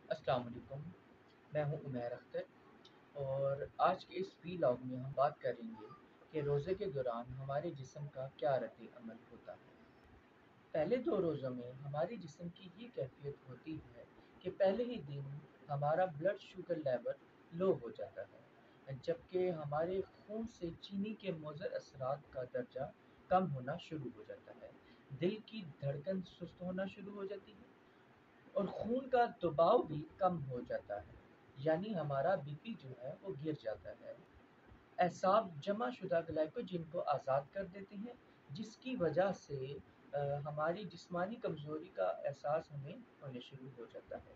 السلام علیکم، میں ہوں عمیر اختر اور آج کے اس ویلاگ میں ہم بات کریں گے کہ روزے کے دوران ہمارے جسم کا کیا رد عمل ہوتا ہے۔ پہلے 2 روزوں میں ہمارے جسم کی یہ کیفیت ہوتی ہے کہ پہلے ہی دن ہمارا بلڈ شوگر لیول لو ہو جاتا ہے، جبکہ ہمارے خون سے چینی کے مضر اثرات کا درجہ کم ہونا شروع ہو جاتا ہے، دل کی دھڑکن سست ہونا شروع ہو جاتی ہے اور خون کا دباؤ بھی کم ہو جاتا ہے، یعنی ہمارا بی پی جو ہے وہ گر جاتا ہے۔ اعصاب جمع شدہ گلائکوجن کو آزاد کر دیتے ہیں، جس کی وجہ سے ہماری جسمانی کمزوری کا احساس ہمیں ہونے شروع ہو جاتا ہے۔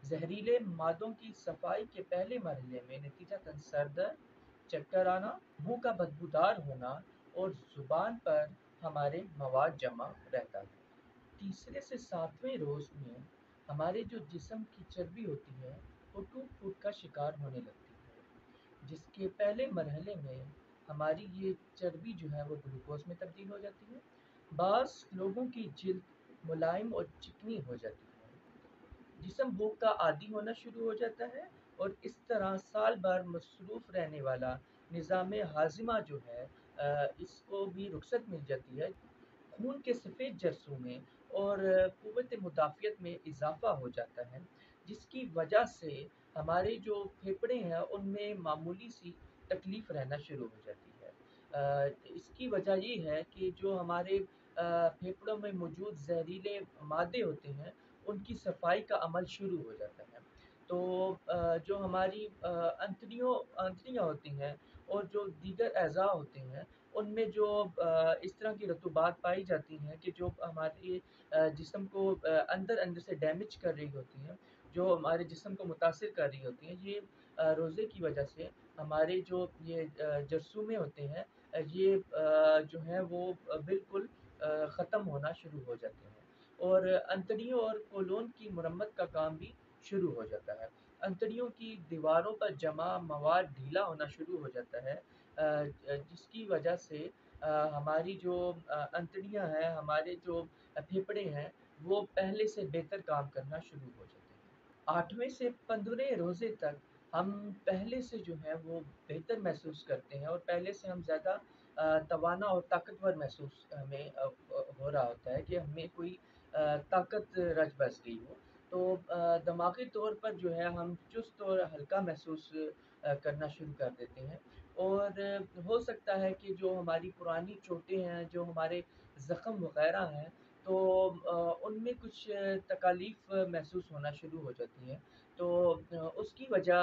زہریلے مادوں کی صفائی کے پہلے مرحلے میں نتیجتاً سر درد، چکر آنا، منہ کا بدبودار ہونا اور زبان پر ہمارے مواد جمع رہتا ہے۔ تیسرے سے 7ویں روز میں ہمارے جو جسم کی چربی ہوتی ہے وہ ٹوٹ پھوٹ کا شکار ہونے لگتی ہے، جس کے پہلے مرحلے میں ہماری یہ چربی جو ہے وہ گلوکوز میں تبدیل ہو جاتی ہے۔ بعض لوگوں کی جلد ملائم اور چکنی ہو جاتی ہے، جسم بھوک کا عادی ہونا شروع ہو جاتا ہے اور اس طرح سال بھر مصروف رہنے والا نظام ہاضمہ جو ہے اس کو بھی رخصت مل جاتی ہے۔ خون کے سفید جرثوں میں اور قوت مدافعت میں اضافہ ہو جاتا ہے، جس کی وجہ سے ہمارے جو پھیپھڑے ہیں ان میں معمولی سی تکلیف رہنا شروع ہو جاتی ہے۔ اس کی وجہ یہ ہے کہ جو ہمارے پھیپھڑوں میں موجود زہریلے مادے ہوتے ہیں ان کی صفائی کا عمل شروع ہو جاتا ہے۔ تو جو ہماری انتڑیاں ہوتی ہیں اور جو دیگر اعضاء ہوتے ہیں ان میں جو اس طرح کی رطوبات پائی جاتی ہیں کہ جو ہمارے جسم کو اندر اندر سے ڈیمیج کر رہی ہوتی ہیں، جو ہمارے جسم کو متاثر کر رہی ہوتی ہیں، یہ روزے کی وجہ سے ہمارے جو یہ جرثومے ہوتے ہیں یہ جو ہیں وہ بالکل ختم ہونا شروع ہو جاتے ہیں اور انتڑیوں اور کولون کی مرمت کا کام بھی شروع ہو جاتا ہے۔ انتڑیوں کی دیواروں پر جمع مواد ڈھیلا ہونا شروع ہو جاتا ہے، جس کی وجہ سے ہماری جو انتڑیاں ہیں، ہمارے جو پھیپھڑے ہیں وہ پہلے سے بہتر کام کرنا شروع ہو جاتے ہیں۔ 8ویں سے 15ویں روزے تک ہم پہلے سے جو ہے وہ بہتر محسوس کرتے ہیں اور پہلے سے ہم زیادہ توانا اور طاقتور محسوس ہمیں ہو رہا ہوتا ہے کہ ہمیں کوئی طاقت رچ بس گئی ہو۔ تو دماغی طور پر جو ہے ہم چست اور ہلکا محسوس کرنا شروع کر دیتے ہیں اور ہو سکتا ہے کہ جو ہماری پرانی چوٹیں ہیں، جو ہمارے زخم وغیرہ ہیں تو ان میں کچھ تکالیف محسوس ہونا شروع ہو جاتی ہیں۔ تو اس کی وجہ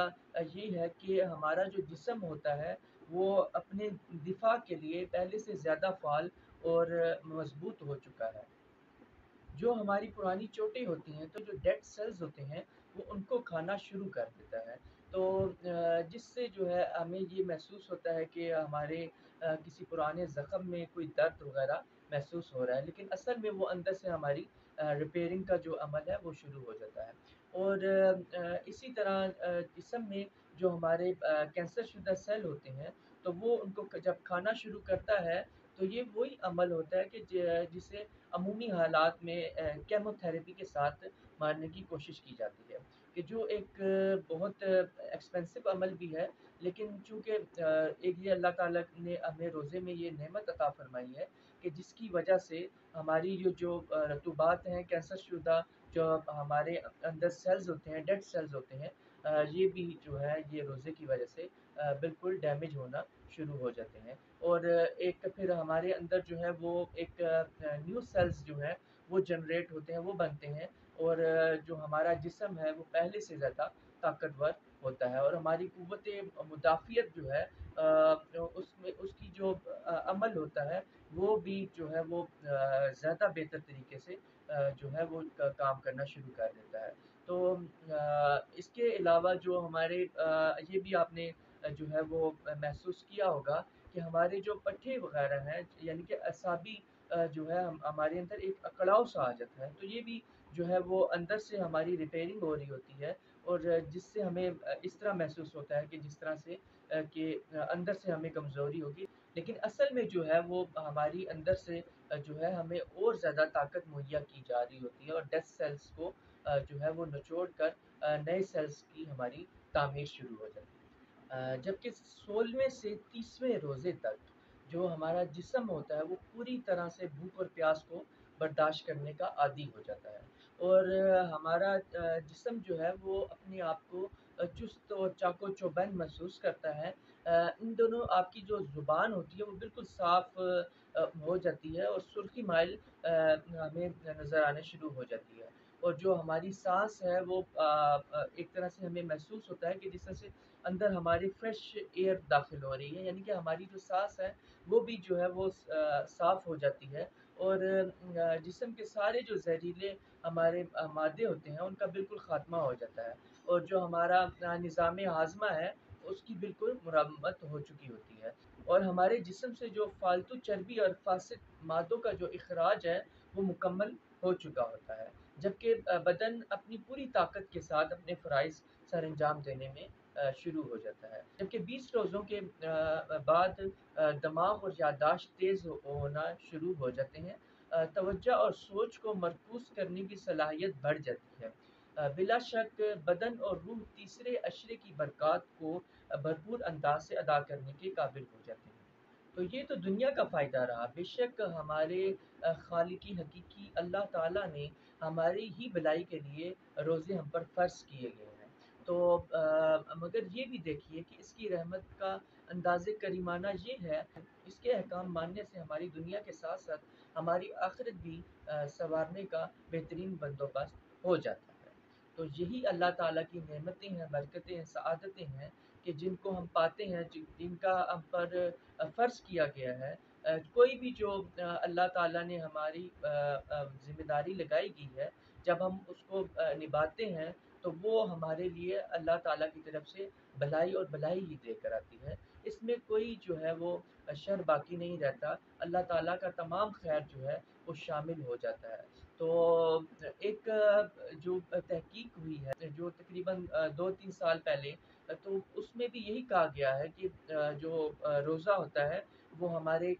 یہ ہے کہ ہمارا جو جسم ہوتا ہے وہ اپنے دفاع کے لیے پہلے سے زیادہ فعال اور مضبوط ہو چکا ہے۔ جو ہماری پرانی چوٹیں ہوتی ہیں تو جو ڈیڈ سیلز ہوتے ہیں وہ ان کو کھانا شروع کر دیتا ہے، تو جس سے جو ہے ہمیں یہ محسوس ہوتا ہے کہ ہمارے کسی پرانے زخم میں کوئی درد وغیرہ محسوس ہو رہا ہے، لیکن اصل میں وہ اندر سے ہماری ریپیئرنگ کا جو عمل ہے وہ شروع ہو جاتا ہے۔ اور اسی طرح جسم میں جو ہمارے کینسر شدہ سیل ہوتے ہیں تو وہ ان کو جب کھانا شروع کرتا ہے تو یہ وہی عمل ہوتا ہے کہ جسے عمومی حالات میں کیمو تھراپی کے ساتھ مارنے کی کوشش کی جاتی ہے، کہ جو ایک بہت ایکسپینسو عمل بھی ہے، لیکن چونکہ ایک یہ اللہ تعالیٰ نے ہمیں روزے میں یہ نعمت عطا فرمائی ہے کہ جس کی وجہ سے ہماری جو رطوبات ہیں، کینسر شدہ جو ہمارے اندر سیلز ہوتے ہیں، ڈیڈ سیلز ہوتے ہیں، یہ بھی جو ہے یہ روزے کی وجہ سے بالکل ڈیمیج ہونا شروع ہو جاتے ہیں اور ایک پھر ہمارے اندر جو ہے وہ ایک نیو سیلز جو ہیں وہ جنریٹ ہوتے ہیں، وہ بنتے ہیں اور جو ہمارا جسم ہے وہ پہلے سے زیادہ طاقتور ہوتا ہے اور ہماری قوت مدافعت جو ہے اس کی جو عمل ہوتا ہے وہ بھی جو ہے وہ زیادہ بہتر طریقے سے جو ہے وہ کام کرنا شروع کر دیتا ہے۔ تو اس کے علاوہ جو ہمارے یہ بھی آپ نے جو ہے وہ محسوس کیا ہوگا کہ ہمارے جو پٹھے وغیرہ ہیں یعنی کہ اعصابی جو ہے ہمارے اندر ایک اکڑاؤ سا آ جاتا ہے، تو یہ بھی جو ہے وہ اندر سے ہماری ریپیئرنگ ہو رہی ہوتی ہے اور جس سے ہمیں اس طرح محسوس ہوتا ہے کہ جس طرح سے کہ اندر سے ہمیں کمزوری ہوگی، لیکن اصل میں جو ہے وہ ہماری اندر سے جو ہے ہمیں اور زیادہ طاقت مہیا کی جا رہی ہوتی ہے اور ڈیڈ سیلز کو جو ہے وہ نچوڑ کر نئے سیلز کی ہماری تعمیر شروع ہو جاتی ہے۔ جبکہ 16ویں سے 30ویں روزے تک جو ہمارا جسم ہوتا ہے وہ پوری طرح سے بھوک اور پیاس کو برداشت کرنے کا عادی ہو جاتا ہے، اور ہمارا جسم جو ہے وہ اپنے آپ کو چست اور چاق و چوبند محسوس کرتا ہے۔ ان دونوں آپ کی جو زبان ہوتی ہے وہ بالکل صاف ہو جاتی ہے، اور سرخی مائل ہمیں نظر آنے شروع ہو جاتی ہے، اور جو ہماری سانس ہے وہ ایک طرح سے ہمیں محسوس ہوتا ہے کہ جس طرح سے اندر ہماری فریش ایئر داخل ہو رہی ہے، یعنی کہ ہماری جو سانس ہے وہ بھی جو ہے وہ صاف ہو جاتی ہے، اور جسم کے سارے جو زہریلے ہمارے مادے ہوتے ہیں ان کا بالکل خاتمہ ہو جاتا ہے، اور جو ہمارا نظام ہاضمہ ہے اس کی بالکل مرمت ہو چکی ہوتی ہے، اور ہمارے جسم سے جو فالتو چربی اور فاسد مادوں کا جو اخراج ہے وہ مکمل ہو چکا ہوتا ہے، جبکہ بدن اپنی پوری طاقت کے ساتھ اپنے فرائض سر انجام دینے میں شروع ہو جاتا ہے۔ جبکہ 20 روزوں کے بعد دماغ اور یادداشت تیز ہونا شروع ہو جاتے ہیں، توجہ اور سوچ کو مرکوز کرنے کی صلاحیت بڑھ جاتی ہے، بلا شک بدن اور روح تیسرے عشرے کی برکات کو بھرپور انداز سے ادا کرنے کے قابل ہو جاتے ہیں۔ تو یہ تو دنیا کا فائدہ رہا، بے شک ہمارے خالقی حقیقی اللہ تعالیٰ نے ہماری ہی بھلائی کے لیے روزے ہم پر فرض کیے گئے ہیں، تو مگر یہ بھی دیکھیے کہ اس کی رحمت کا انداز کریمانہ یہ ہے، اس کے احکام ماننے سے ہماری دنیا کے ساتھ ساتھ ہماری آخرت بھی سنوارنے کا بہترین بندوبست ہو جاتا ہے۔ تو یہی اللہ تعالیٰ کی نعمتیں ہیں، برکتیں ہیں، سعادتیں ہیں کہ جن کو ہم پاتے ہیں، جن کا ہم پر فرض کیا گیا ہے۔ کوئی بھی جو اللہ تعالیٰ نے ہماری ذمہ داری لگائی گئی ہے، جب ہم اس کو نبھاتے ہیں تو وہ ہمارے لیے اللہ تعالیٰ کی طرف سے بھلائی اور بھلائی ہی دے کر آتی ہے، اس میں کوئی جو ہے وہ شر باقی نہیں رہتا، اللہ تعالیٰ کا تمام خیر جو ہے وہ شامل ہو جاتا ہے۔ تو ایک جو تحقیق ہوئی ہے جو تقریباً 2-3 سال پہلے، تو اس میں بھی یہی کہا گیا ہے کہ جو روزہ ہوتا ہے وہ ہمارے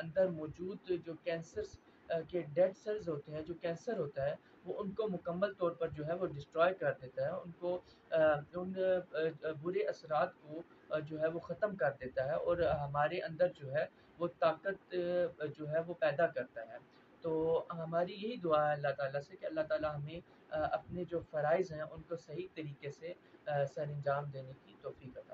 اندر موجود جو کینسر کے ڈیڈ سیلز ہوتے ہیں، جو کینسر ہوتا ہے وہ ان کو مکمل طور پر جو ہے وہ ڈسٹرائے کر دیتا ہے، ان کو ان برے اثرات کو جو ہے وہ ختم کر دیتا ہے، اور ہمارے اندر جو ہے وہ طاقت جو ہے وہ پیدا کرتا ہے۔ تو ہماری یہی دعا ہے اللہ تعالیٰ سے کہ اللہ تعالیٰ ہمیں اپنے جو فرائض ہیں ان کو صحیح طریقے سے سر انجام دینے کی توفیق عطا